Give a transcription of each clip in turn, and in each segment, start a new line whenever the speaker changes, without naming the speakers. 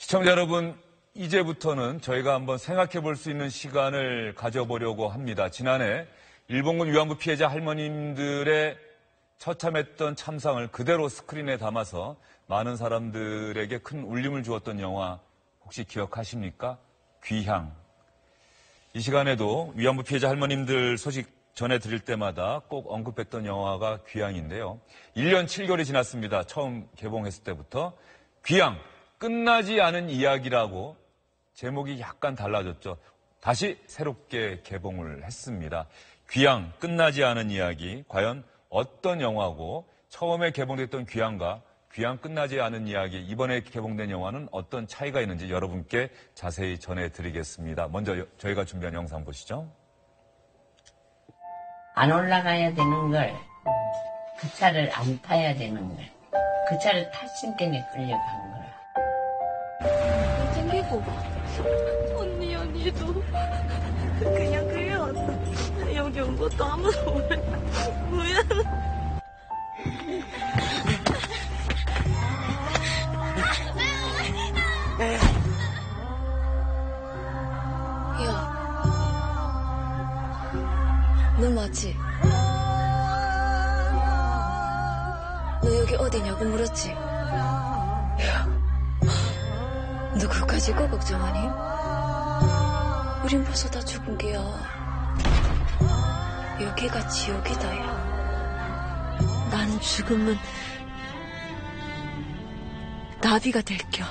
시청자 여러분, 이제부터는 저희가 한번 생각해 볼 수 있는 시간을 가져보려고 합니다. 지난해 일본군 위안부 피해자 할머님들의 처참했던 참상을 그대로 스크린에 담아서 많은 사람들에게 큰 울림을 주었던 영화 혹시 기억하십니까? 귀향. 이 시간에도 위안부 피해자 할머님들 소식 전해드릴 때마다 꼭 언급했던 영화가 귀향인데요. 1년 7개월이 지났습니다. 처음 개봉했을 때부터. 귀향, 끝나지 않은 이야기라고 제목이 약간 달라졌죠. 다시 새롭게 개봉을 했습니다. 귀향, 끝나지 않은 이야기. 과연 어떤 영화고 처음에 개봉됐던 귀향과 귀향 끝나지 않은 이야기, 이번에 개봉된 영화는 어떤 차이가 있는지 여러분께 자세히 전해드리겠습니다. 먼저 저희가 준비한 영상 보시죠.
안 올라가야 되는 걸, 그 차를 안 타야 되는 걸, 그 차를 탔을 때문에 끌려간 거야.
챙기고 언니도 그냥 끌려왔어. 여기 온 것도 아무도 몰라. 미안해.
너 맞지? 너 여기 어디냐고 물었지? 야, 너 그거 가지고 걱정하니? 우린 벌써 다 죽은 게야. 여기가 지옥이다, 야. 난 죽으면 나비가 될겨.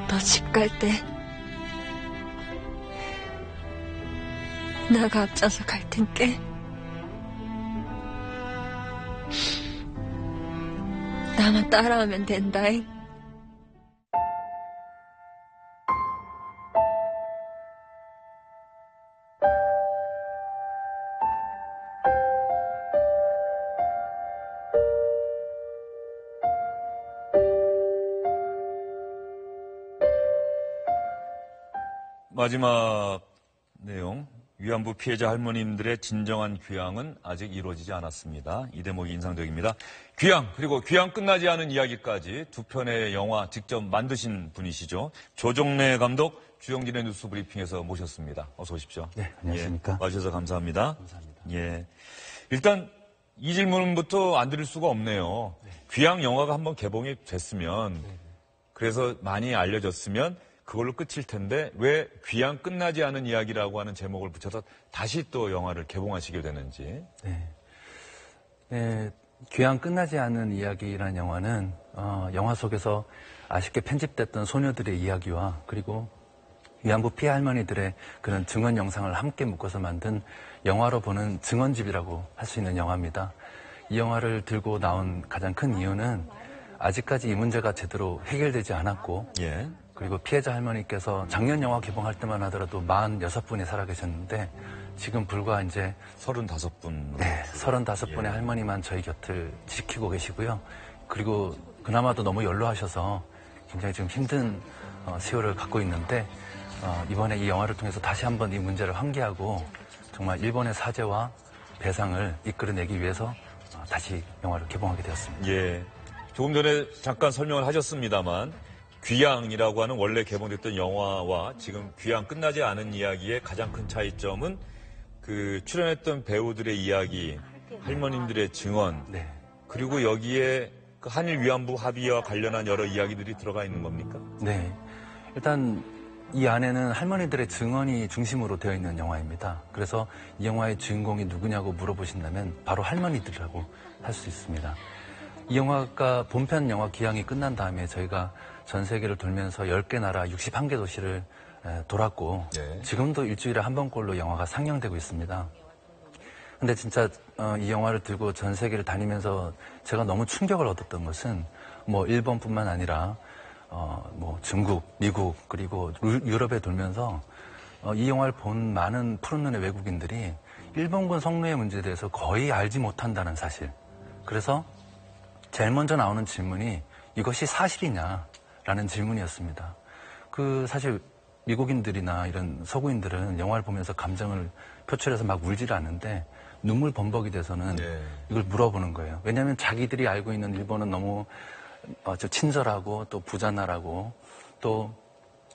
너 집 갈 때 나가 앞장서 갈 텐께. 나만 따라하면 된다잉.
마지막 내용. 위안부 피해자 할머님들의 진정한 귀향은 아직 이루어지지 않았습니다. 이 대목이 인상적입니다. 귀향, 그리고 귀향 끝나지 않은 이야기까지 두 편의 영화 직접 만드신 분이시죠. 조정래 감독, 주영진의 뉴스 브리핑에서 모셨습니다. 어서 오십시오.
네, 안녕하십니까.
예, 와주셔서 감사합니다.
감사합니다.
예. 일단 이 질문부터 안 드릴 수가 없네요. 네. 귀향 영화가 한번 개봉이 됐으면, 그래서 많이 알려졌으면 그걸로 끝일 텐데 왜 귀향 끝나지 않은 이야기라고 하는 제목을 붙여서 다시 또 영화를 개봉하시게 되는지.
네, 귀향 끝나지 않은 이야기라는 영화는 영화 속에서 아쉽게 편집됐던 소녀들의 이야기와 그리고 위안부 피해 할머니들의 그런 증언 영상을 함께 묶어서 만든 영화로 보는 증언집이라고 할 수 있는 영화입니다. 이 영화를 들고 나온 가장 큰 이유는 아직까지 이 문제가 제대로 해결되지 않았고
예.
그리고 피해자 할머니께서 작년 영화 개봉할 때만 하더라도 46분이 살아계셨는데 지금 불과 이제
35분.
네, 35분의
예.
할머니만 저희 곁을 지키고 계시고요. 그리고 그나마도 너무 연로하셔서 굉장히 지금 힘든 세월을 갖고 있는데 이번에 이 영화를 통해서 다시 한번 이 문제를 환기하고 정말 일본의 사죄와 배상을 이끌어내기 위해서 다시 영화를 개봉하게 되었습니다.
예. 조금 전에 잠깐 설명을 하셨습니다만 귀향이라고 하는 원래 개봉됐던 영화와 지금 귀향 끝나지 않은 이야기의 가장 큰 차이점은 그 출연했던 배우들의 이야기, 할머님들의 증언,
네.
그리고 여기에 그 한일 위안부 합의와 관련한 여러 이야기들이 들어가 있는 겁니까?
네. 일단 이 안에는 할머니들의 증언이 중심으로 되어 있는 영화입니다. 그래서 이 영화의 주인공이 누구냐고 물어보신다면 바로 할머니들이라고 할 수 있습니다. 이 영화가 본편 영화 귀향이 끝난 다음에 저희가 전 세계를 돌면서 10개 나라 61개 도시를 돌았고
네.
지금도 일주일에 한 번꼴로 영화가 상영되고 있습니다. 근데 진짜 이 영화를 들고 전 세계를 다니면서 제가 너무 충격을 얻었던 것은 뭐 일본뿐만 아니라 뭐 중국, 미국 그리고 유럽에 돌면서 이 영화를 본 많은 푸른 눈의 외국인들이 일본군 성노예 문제에 대해서 거의 알지 못한다는 사실. 그래서 제일 먼저 나오는 질문이 이것이 사실이냐라는 질문이었습니다. 그 사실 미국인들이나 이런 서구인들은 영화를 보면서 감정을 표출해서 막 울지를 않는데 눈물 범벅이 돼서는
네.
이걸 물어보는 거예요. 왜냐하면 자기들이 알고 있는 일본은 너무 좀 친절하고 또 부자나라고 또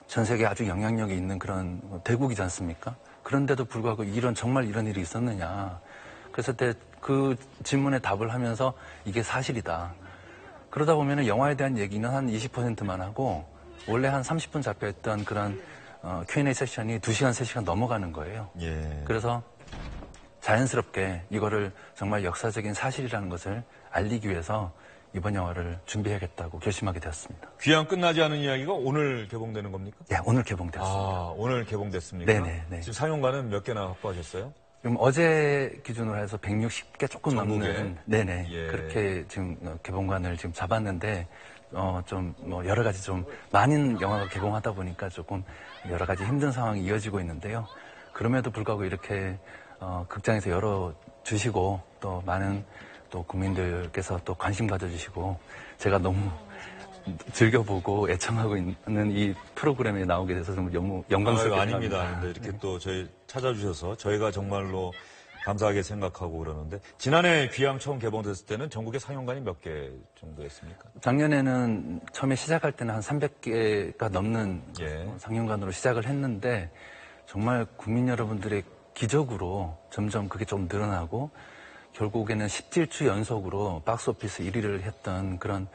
전 세계에 아주 영향력이 있는 그런 대국이지 않습니까? 그런데도 불구하고 정말 이런 일이 있었느냐. 그래서 그 질문에 답을 하면서 이게 사실이다. 그러다 보면 영화에 대한 얘기는 한 20%만 하고 원래 한 30분 잡혀있던 그런 Q&A 세션이 2시간, 3시간 넘어가는 거예요.
예.
그래서 자연스럽게 이거를 정말 역사적인 사실이라는 것을 알리기 위해서 이번 영화를 준비해야겠다고 결심하게 되었습니다.
귀향 끝나지 않은 이야기가 오늘 개봉되는 겁니까?
네, 오늘 개봉되었습니다.
아, 오늘 개봉됐습니까?
네네.
지금 상영관은 몇 개나 확보하셨어요?
지금 어제 기준으로 해서 160개 조금
전국에?
넘는, 네네.
예.
그렇게 지금 개봉관을 지금 잡았는데, 여러 가지 좀 많은 영화가 개봉하다 보니까 조금 여러 가지 힘든 상황이 이어지고 있는데요. 그럼에도 불구하고 이렇게 극장에서 열어주시고 또 많은 또 국민들께서 또 관심 가져주시고 제가 너무 즐겨보고 애청하고 있는 이 프로그램에 나오게 돼서 정말 영광스럽게
아닙니다.
생각합니다.
근데 이렇게 또 저희 찾아주셔서 저희가 정말로 감사하게 생각하고 그러는데 지난해 귀향 처음 개봉됐을 때는 전국에 상영관이 몇 개 정도였습니까?
작년에는 처음에 시작할 때는 한 300개가 넘는
예.
상영관으로 시작을 했는데 정말 국민 여러분들의 기적으로 점점 그게 좀 늘어나고 결국에는 17주 연속으로 박스오피스 1위를 했던 그런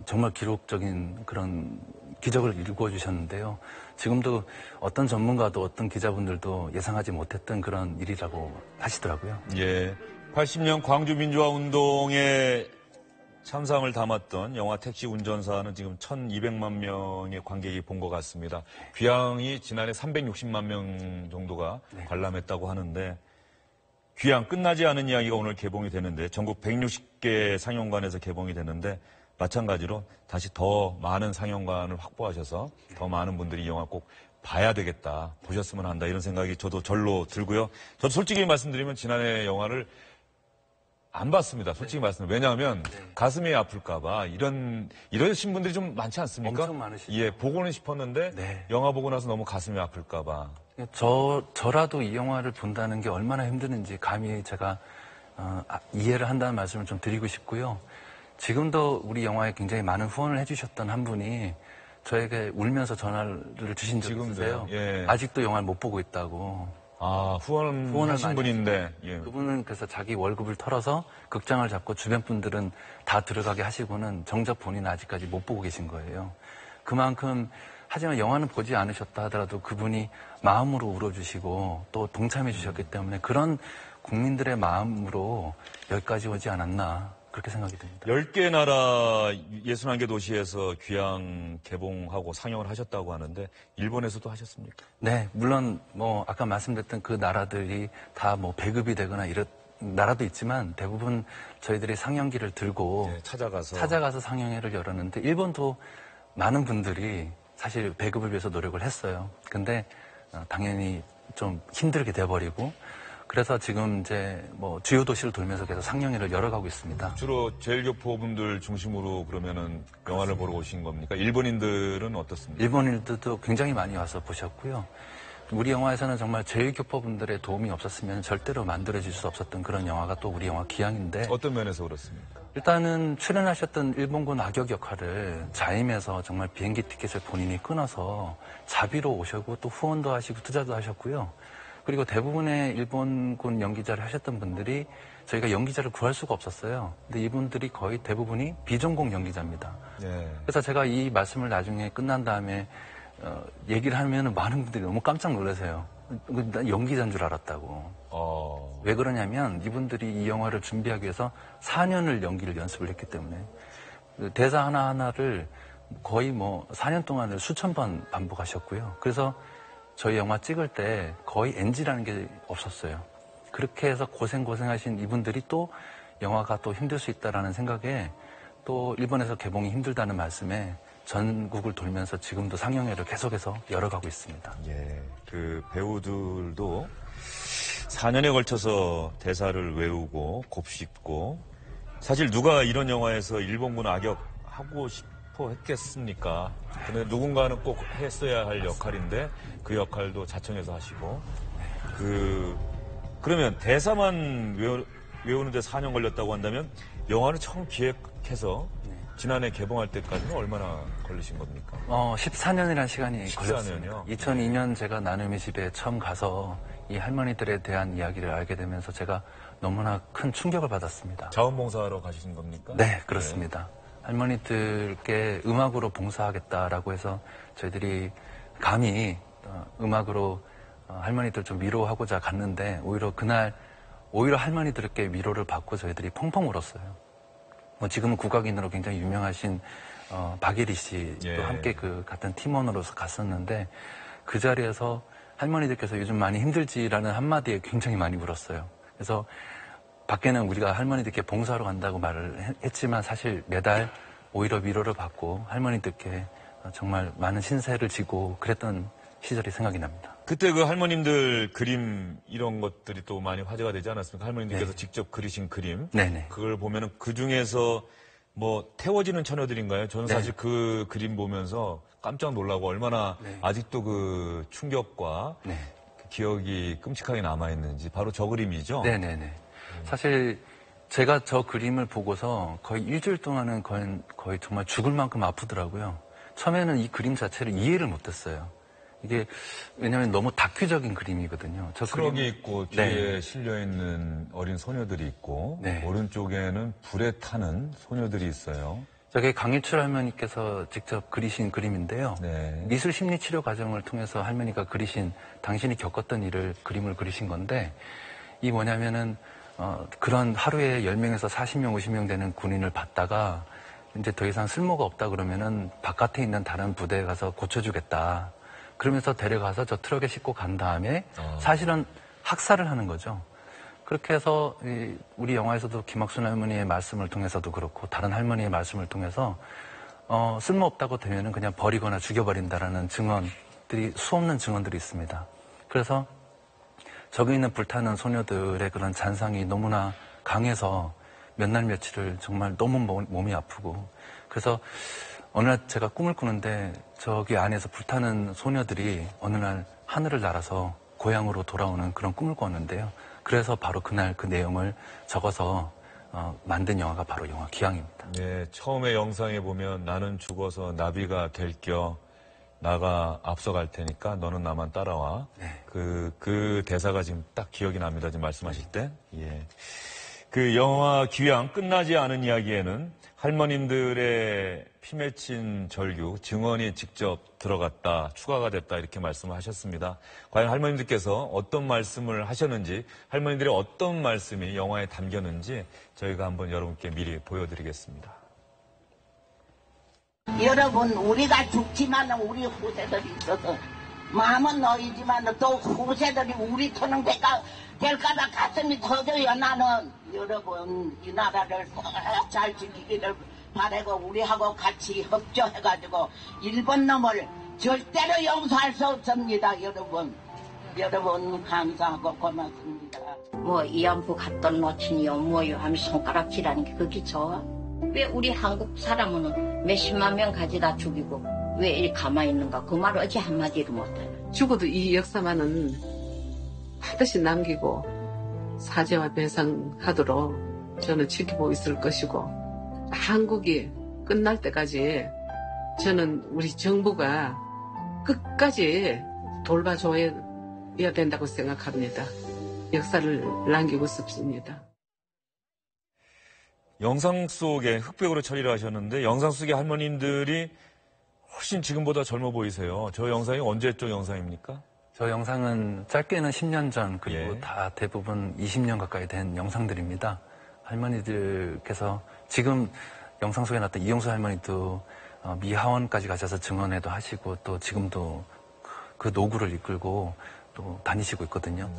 정말 기록적인 그런 기적을 이루어주셨는데요. 지금도 어떤 전문가도 어떤 기자분들도 예상하지 못했던 그런 일이라고 하시더라고요.
예. 80년 광주 민주화 운동에 참상을 담았던 영화 택시 운전사는 지금 1,200만 명의 관객이 본 것 같습니다. 귀향이 지난해 360만 명 정도가 관람했다고 하는데 귀향 끝나지 않은 이야기가 오늘 개봉이 되는데 전국 160개 상영관에서 개봉이 되는데 마찬가지로 다시 더 많은 상영관을 확보하셔서 더 많은 분들이 이 영화 꼭 봐야 되겠다, 보셨으면 한다 이런 생각이 저도 절로 들고요. 저도 솔직히 말씀드리면 지난해 영화를 안 봤습니다. 솔직히 말씀드리면. 왜냐하면 가슴이 아플까봐 이러신 분들이 좀 많지 않습니까?
엄청 많으시죠.
예, 보고는 싶었는데
네.
영화 보고 나서 너무 가슴이 아플까봐.
저라도 이 영화를 본다는 게 얼마나 힘드는지 감히 제가 이해를 한다는 말씀을 좀 드리고 싶고요. 지금도 우리 영화에 굉장히 많은 후원을 해주셨던 한 분이 저에게 울면서 전화를 주신 적이 있으세요.
예.
아직도 영화를 못 보고 있다고.
아, 후원을 하신
많이
분인데. 예.
그분은 그래서 자기 월급을 털어서 극장을 잡고 주변 분들은 다 들어가게 하시고는 정작 본인은 아직까지 못 보고 계신 거예요. 그만큼 하지만 영화는 보지 않으셨다 하더라도 그분이 마음으로 울어주시고 또 동참해 주셨기 때문에 그런 국민들의 마음으로 여기까지 오지 않았나 그렇게 생각이 듭니다.
10개 나라 61개 도시에서 귀향 개봉하고 상영을 하셨다고 하는데 일본에서도 하셨습니까?
네, 물론 아까 말씀드렸던 그 나라들이 다 배급이 되거나 이런 나라도 있지만 대부분 저희들이 상영기를 들고
예, 찾아가서
상영회를 열었는데 일본도 많은 분들이 사실 배급을 위해서 노력을 했어요. 근데 당연히 좀 힘들게 돼버리고 그래서 지금 이제 주요 도시를 돌면서 계속 상영회를 열어가고 있습니다.
주로 제일교포 분들 중심으로 그러면은 영화를 보러 오신 겁니까? 일본인들은 어떻습니까?
일본인들도 굉장히 많이 와서 보셨고요. 우리 영화에서는 정말 제일교포 분들의 도움이 없었으면 절대로 만들어질 수 없었던 그런 영화가 또 우리 영화 귀향인데
어떤 면에서 그렇습니까?
일단은 출연하셨던 일본군 악역 역할을 자임해서 정말 비행기 티켓을 본인이 끊어서 자비로 오셨고 또 후원도 하시고 투자도 하셨고요. 그리고 대부분의 일본군 연기자를 하셨던 분들이 저희가 연기자를 구할 수가 없었어요. 근데 이분들이 거의 대부분이 비전공 연기자입니다.
예.
그래서 제가 이 말씀을 나중에 끝난 다음에 얘기를 하면 많은 분들이 너무 깜짝 놀라세요. 난 연기자인 줄 알았다고. 왜 그러냐면 이분들이 이 영화를 준비하기 위해서 4년을 연기를 연습을 했기 때문에 대사 하나하나를 거의 4년 동안을 수천 번 반복하셨고요. 그래서 저희 영화 찍을 때 거의 NG라는 게 없었어요. 그렇게 해서 고생하신 이분들이 또 영화가 또 힘들 수 있다라는 생각에 또 일본에서 개봉이 힘들다는 말씀에 전국을 돌면서 지금도 상영회를 계속해서 열어가고 있습니다.
예. 그 배우들도 4년에 걸쳐서 대사를 외우고 곱씹고 사실 누가 이런 영화에서 일본군 악역 하고 싶어 했겠습니까? 근데 누군가는 꼭 했어야 할 역할인데 그 역할도 자청해서 하시고 그러면 대사만 외우는데 4년 걸렸다고 한다면 영화를 처음 기획해서 지난해 개봉할 때까지는 얼마나 걸리신 겁니까?
14년이라는 시간이
14년이요?
걸렸습니다. 2002년 제가 나눔의 집에 처음 가서 이 할머니들에 대한 이야기를 알게 되면서 제가 너무나 큰 충격을 받았습니다.
자원봉사하러 가신 겁니까?
네, 그렇습니다. 할머니들께 음악으로 봉사하겠다라고 해서 저희들이 감히 음악으로 할머니들 좀 위로하고자 갔는데 오히려 할머니들께 위로를 받고 저희들이 펑펑 울었어요. 지금은 국악인으로 굉장히 유명하신 박예리 씨도
예.
함께 그 같은 팀원으로서 갔었는데 그 자리에서 할머니들께서 요즘 많이 힘들지라는 한마디에 굉장히 많이 울었어요. 그래서 밖에는 우리가 할머니들께 봉사하러 간다고 말을 했지만 사실 매달 오히려 위로를 받고 할머니들께 정말 많은 신세를 지고 그랬던 시절이 생각이 납니다.
그때 그 할머님들 그림 이런 것들이 또 많이 화제가 되지 않았습니까? 할머님들께서
네.
직접 그리신 그림.
네네.
그걸 보면은 그 중에서 뭐 태워지는 처녀들인가요? 저는
네.
사실 그 그림 보면서 깜짝 놀라고 얼마나
네.
아직도 그 충격과
네.
그 기억이 끔찍하게 남아있는지 바로 저 그림이죠?
네네네. 사실 제가 저 그림을 보고서 거의 일주일 동안은 거의 정말 죽을 만큼 아프더라고요. 처음에는 이 그림 자체를 이해를 못했어요. 이게 왜냐하면 너무 다큐적인 그림이거든요. 저
트럭이
그림-
있고 뒤에
네.
실려있는 어린 소녀들이 있고
네.
오른쪽에는 불에 타는 소녀들이 있어요.
저게 강일출 할머니께서 직접 그리신 그림인데요.
네.
미술 심리 치료 과정을 통해서 할머니가 그리신 당신이 겪었던 일을 그림을 그리신 건데 이 뭐냐면은 그런 하루에 10명에서 40명, 50명 되는 군인을 봤다가 이제 더 이상 쓸모가 없다 그러면은 바깥에 있는 다른 부대에 가서 고쳐주겠다. 그러면서 데려가서 저 트럭에 싣고 간 다음에 사실은 학살을 하는 거죠. 그렇게 해서 우리 영화에서도 김학순 할머니의 말씀을 통해서도 그렇고 다른 할머니의 말씀을 통해서 쓸모없다고 되면은 그냥 버리거나 죽여버린다라는 증언들이 수없는 증언들이 있습니다. 그래서 저기 있는 불타는 소녀들의 그런 잔상이 너무나 강해서 몇 날 며칠을 정말 너무 몸이 아프고 그래서 어느 날 제가 꿈을 꾸는데 저기 안에서 불타는 소녀들이 어느 날 하늘을 날아서 고향으로 돌아오는 그런 꿈을 꿨는데요. 그래서 바로 그날 그 내용을 적어서 만든 영화가 바로 영화 기항입니다.
네, 처음에 영상에 보면 나는 죽어서 나비가 될 겨 나가 앞서갈 테니까 너는 나만 따라와.
네.
그 대사가 지금 딱 기억이 납니다. 지금 말씀하실 때. 예. 그 영화 기왕 끝나지 않은 이야기에는 할머님들의 피 맺힌 절규, 증언이 직접 들어갔다, 추가가 됐다 이렇게 말씀을 하셨습니다. 과연 할머님들께서 어떤 말씀을 하셨는지, 할머니들의 어떤 말씀이 영화에 담겼는지 저희가 한번 여러분께 미리 보여드리겠습니다.
여러분, 우리가 죽지만 우리 후세들이 있어서 마음은 너희지만 또 후세들이 우리 터는 될까봐 가슴이 터져요. 나는 여러분 이 나라를 꼭 잘 지키기를 바라고 우리하고 같이 협조해가지고 일본 놈을 절대로 용서할 수 없습니다. 여러분 감사하고 고맙습니다.
뭐 이안부 갖던 놓친이요 뭐요 하면서 손가락질하는 게 그게 좋아? 왜 우리 한국 사람은 몇십만 명 가지다 죽이고 왜 이리 가만히 있는가? 그 말을 어찌 한마디로 못하나?
죽어도 이 역사만은 반드시 남기고 사죄와 배상하도록 저는 지키고 있을 것이고 한국이 끝날 때까지 저는 우리 정부가 끝까지 돌봐줘야 된다고 생각합니다. 역사를 남기고 싶습니다.
영상 속에 흑백으로 처리를 하셨는데 영상 속의 할머님들이 훨씬 지금보다 젊어 보이세요. 저 영상이 언제 쪽 영상입니까?
저 영상은 짧게는 10년 전 그리고
예.
다 대부분 20년 가까이 된 영상들입니다. 할머니들께서 지금 영상 속에 나왔던 이용수 할머니도 미 하원까지 가셔서 증언회도 하시고 또 지금도 그 노구를 이끌고 또 다니시고 있거든요.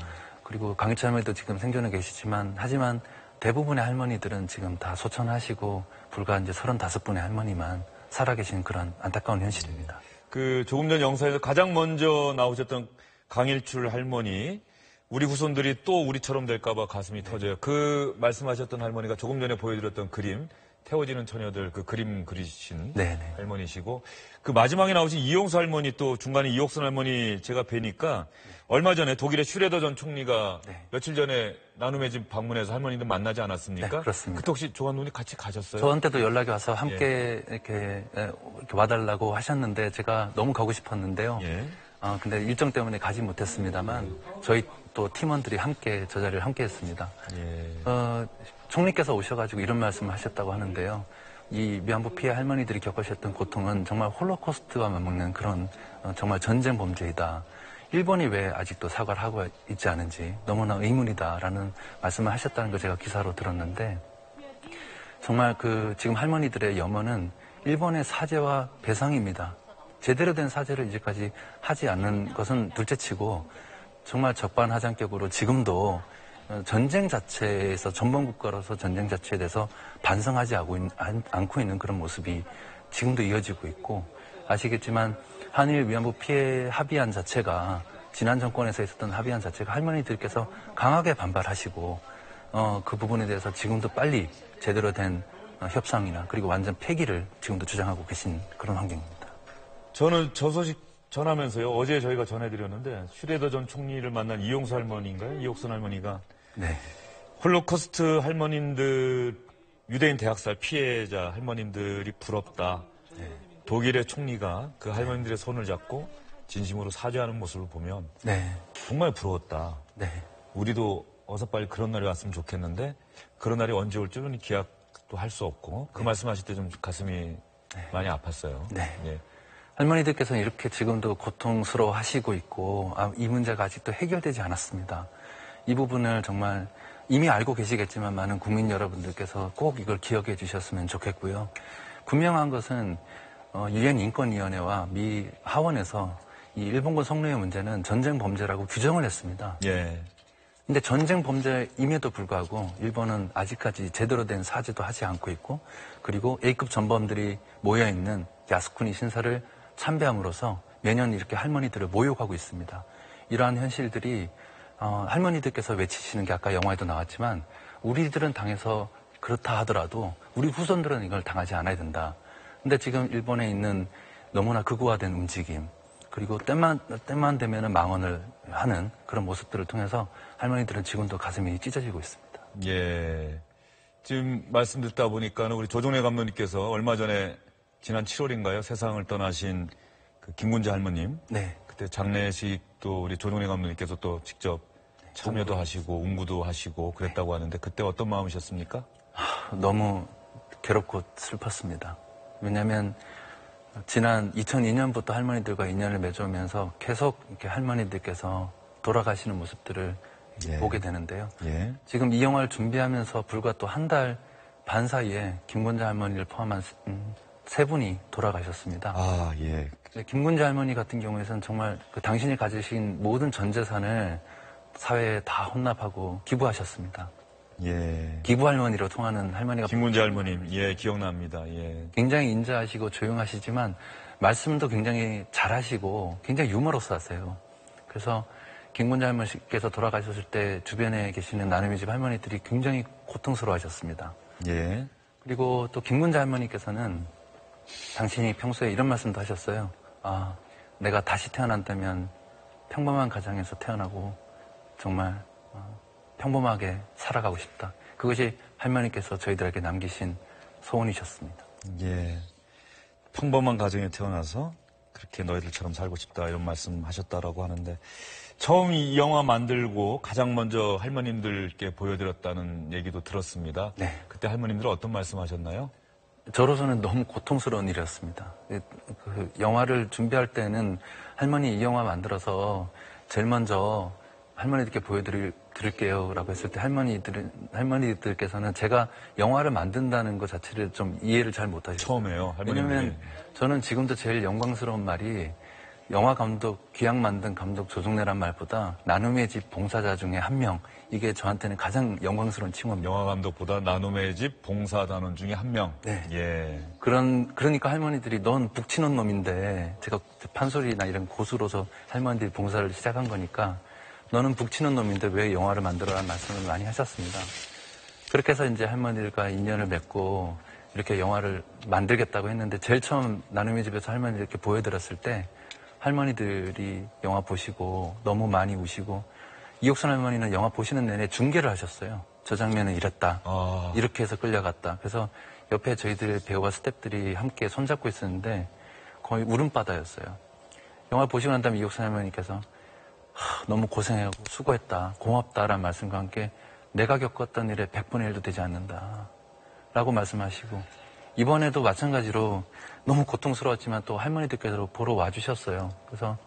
그리고 강희철 할머니도 지금 생존해 계시지만 하지만 대부분의 할머니들은 지금 다 소천하시고 불과 이제 35분의 할머니만 살아계신 그런 안타까운 현실입니다.
그 조금 전 영상에서 가장 먼저 나오셨던 강일출 할머니, 우리 후손들이 또 우리처럼 될까봐 가슴이 터져요. 그 말씀하셨던 할머니가 조금 전에 보여드렸던 그림, 태워지는 처녀들 그 그림 그리신
네네.
할머니시고 그 마지막에 나오신 이용수 할머니 또 중간에 이옥순 할머니 제가 뵈니까 얼마 전에 독일의 슈레더 전 총리가
네.
며칠 전에 나눔의 집 방문해서 할머니들 만나지 않았습니까?
네, 그렇습니다.
그때 혹시 조관동님 같이 가셨어요?
저한테도 연락이 와서 함께 이렇게 와달라고 하셨는데 제가 너무 가고 싶었는데요.
예.
근데 일정 때문에 가지 못했습니다만 저희 또 팀원들이 함께 저 자리를 함께 했습니다.
예.
총리께서 오셔가지고 이런 말씀을 하셨다고 하는데요. 이 위안부 피해 할머니들이 겪으셨던 고통은 정말 홀로코스트와 맞먹는 그런 정말 전쟁 범죄이다. 일본이 왜 아직도 사과를 하고 있지 않은지 너무나 의문이다라는 말씀을 하셨다는 걸 제가 기사로 들었는데 정말 지금 할머니들의 염원은 일본의 사죄와 배상입니다. 제대로 된 사죄를 이제까지 하지 않는 것은 둘째치고 정말 적반하장격으로 지금도 전쟁 자체에서 전범국가로서 전쟁 자체에 대해서 반성하지 않고 있는 그런 모습이 지금도 이어지고 있고 아시겠지만 한일 위안부 피해 합의안 자체가 지난 정권에서 있었던 합의안 자체가 할머니들께서 강하게 반발하시고 그 부분에 대해서 지금도 빨리 제대로 된 협상이나 그리고 완전 폐기를 지금도 주장하고 계신 그런 환경입니다.
저는 저 소식 전하면서요. 어제 저희가 전해드렸는데 슈레더 전 총리를 만난 이용수 할머니인가요? 이옥순 할머니가
네.
홀로코스트 할머님들 유대인 대학살 피해자 할머님들이 부럽다.
네.
독일의 총리가 그 할머님들의 손을 잡고 진심으로 사죄하는 모습을 보면
네.
정말 부러웠다.
네.
우리도 어서 빨리 그런 날이 왔으면 좋겠는데 그런 날이 언제 올 줄은 기약도 할 수 없고 그 말씀하실 때 좀 가슴이 많이 아팠어요.
네.
예.
할머니들께서는 이렇게 지금도 고통스러워 하시고 있고 이 문제가 아직도 해결되지 않았습니다. 이 부분을 정말 이미 알고 계시겠지만 많은 국민 여러분들께서 꼭 이걸 기억해 주셨으면 좋겠고요. 분명한 것은 유엔 인권위원회와 미 하원에서 이 일본군 성노예 문제는 전쟁 범죄라고 규정을 했습니다.
예.
근데 전쟁 범죄임에도 불구하고 일본은 아직까지 제대로 된 사죄도 하지 않고 있고 그리고 A급 전범들이 모여있는 야스쿠니 신사를 참배함으로써 매년 이렇게 할머니들을 모욕하고 있습니다. 이러한 현실들이 할머니들께서 외치시는 게 아까 영화에도 나왔지만 우리들은 당해서 그렇다 하더라도 우리 후손들은 이걸 당하지 않아야 된다. 근데 지금 일본에 있는 너무나 극우화된 움직임 그리고 때만 되면은 망언을 하는 그런 모습들을 통해서 할머니들은 지금도 가슴이 찢어지고 있습니다.
예. 지금 말씀 듣다 보니까는 우리 조종래 감독님께서 얼마 전에 지난 7월인가요? 세상을 떠나신 그 김군재 할머님.
네.
그때 장례식도 우리 조종래 감독님께서 또 직접 참여도 하시고 운구도 하시고 그랬다고 하는데 그때 어떤 마음이셨습니까?
너무 괴롭고 슬펐습니다. 왜냐하면 지난 2002년부터 할머니들과 인연을 맺어오면서 계속 이렇게 할머니들께서 돌아가시는 모습들을
예.
보게 되는데요.
예.
지금 이 영화를 준비하면서 불과 또 한 달 반 사이에 김군재 할머니를 포함한 세 분이 돌아가셨습니다.
아, 예.
김군재 할머니 같은 경우에는 정말 당신이 가지신 모든 전 재산을 사회에 다 혼납하고 기부하셨습니다.
예.
기부 할머니로 통하는 할머니가
김군재 할머님, 예, 기억납니다. 예.
굉장히 인자하시고 조용하시지만 말씀도 굉장히 잘하시고 굉장히 유머러스하세요. 그래서 김군재 할머니께서 돌아가셨을 때 주변에 계시는 나눔의 집 할머니들이 굉장히 고통스러워하셨습니다.
예.
그리고 또 김군재 할머니께서는 당신이 평소에 이런 말씀도 하셨어요. 내가 다시 태어난다면 평범한 가정에서 태어나고 정말 평범하게 살아가고 싶다. 그것이 할머니께서 저희들에게 남기신 소원이셨습니다.
예. 평범한 가정에 태어나서 그렇게 너희들처럼 살고 싶다 이런 말씀 하셨다라고 하는데 처음 이 영화 만들고 가장 먼저 할머님들께 보여드렸다는 얘기도 들었습니다.
네.
그때 할머님들은 어떤 말씀 하셨나요?
저로서는 너무 고통스러운 일이었습니다. 그 영화를 준비할 때는 할머니 이 영화 만들어서 제일 먼저 할머니들께 보여드릴게요 라고 했을 때 할머니들께서는 제가 영화를 만든다는 것 자체를 좀 이해를 잘 못하셨어요.
처음에요.
왜냐면 저는 지금도 제일 영광스러운 말이 영화 감독, 귀향 만든 감독 조종래란 말보다 나눔의 집 봉사자 중에 한 명. 이게 저한테는 가장 영광스러운 칭호입니다.
영화 감독보다 나눔의 집 봉사단원 중에 한 명.
네.
예.
그러니까 할머니들이 넌 북치는 놈인데 제가 판소리나 이런 고수로서 할머니들이 봉사를 시작한 거니까 너는 북치는 놈인데 왜 영화를 만들어라는 말씀을 많이 하셨습니다. 그렇게 해서 이제 할머니들과 인연을 맺고 이렇게 영화를 만들겠다고 했는데 제일 처음 나눔의 집에서 할머니 이렇게 보여드렸을 때 할머니들이 영화 보시고 너무 많이 우시고 이옥선 할머니는 영화 보시는 내내 중계를 하셨어요. 저 장면은 이랬다. 이렇게 해서 끌려갔다. 그래서 옆에 저희들 배우와 스태프들이 함께 손잡고 있었는데 거의 울음바다였어요. 영화 보시고 난 다음에 이옥선 할머니께서 너무 고생하고 수고했다. 고맙다라는 말씀과 함께 내가 겪었던 일의 100분의 1도 되지 않는다. 라고 말씀하시고 이번에도 마찬가지로 너무 고통스러웠지만 또 할머니들께서 보러 와주셨어요. 그래서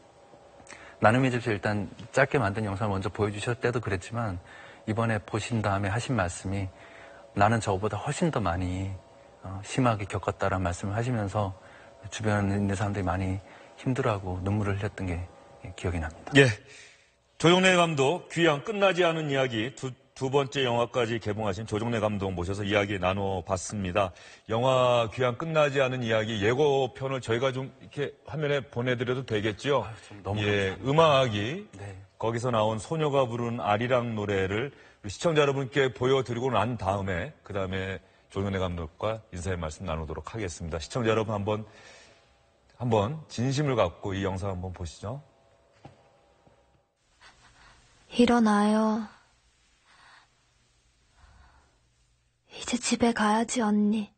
나눔의 집에서 일단 짧게 만든 영상을 먼저 보여주셨을 때도 그랬지만 이번에 보신 다음에 하신 말씀이 나는 저보다 훨씬 더 많이 심하게 겪었다라는 말씀을 하시면서 주변에 있는 사람들이 많이 힘들어하고 눈물을 흘렸던 게 기억이 납니다.
예. 조정래 감독 귀향 끝나지 않은 이야기 두 번째 영화까지 개봉하신 조정래 감독 모셔서 이야기 나눠봤습니다. 영화 귀향 끝나지 않은 이야기 예고편을 저희가 좀 이렇게 화면에 보내드려도 되겠죠?
너무
예, 음악이
네.
거기서 나온 소녀가 부른 아리랑 노래를 시청자 여러분께 보여드리고 난 다음에 그 다음에 조정래 감독과 인사의 말씀 나누도록 하겠습니다. 시청자 여러분 한번 진심을 갖고 이 영상 한번 보시죠.
일어나요. 이제 집에 가야지, 언니.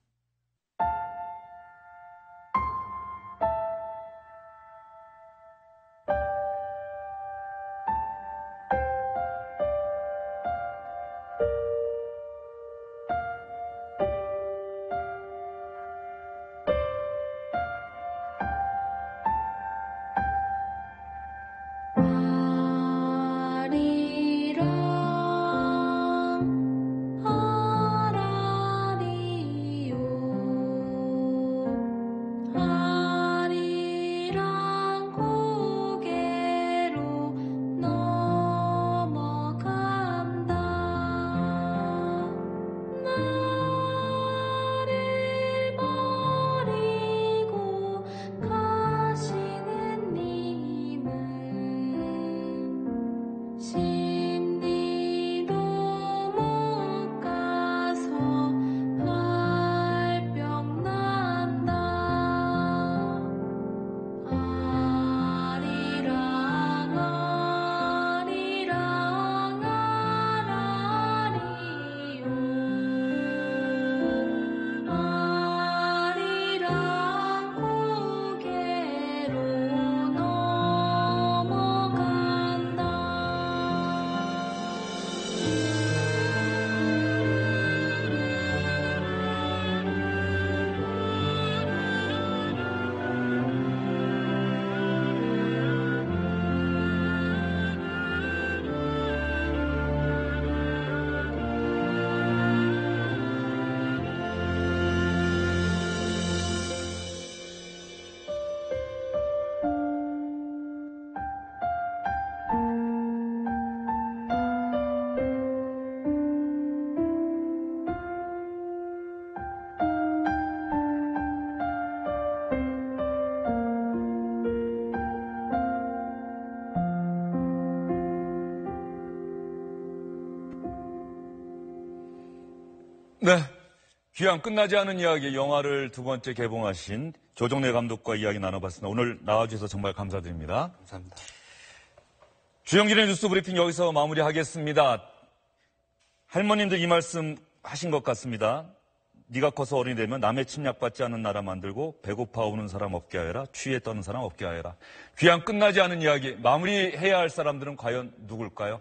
네. 귀향 끝나지 않은 이야기 영화를 두 번째 개봉하신 조정래 감독과 이야기 나눠봤습니다. 오늘 나와주셔서 정말 감사드립니다.
감사합니다.
주영진의 뉴스 브리핑 여기서 마무리하겠습니다. 할머님들 이 말씀 하신 것 같습니다. 네가 커서 어른이 되면 남의 침략받지 않는 나라 만들고 배고파 오는 사람 없게 하여라. 추위에 떠는 사람 없게 하여라. 귀향 끝나지 않은 이야기 마무리해야 할 사람들은 과연 누굴까요?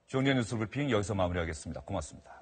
주영진의 뉴스 브리핑 여기서 마무리하겠습니다. 고맙습니다.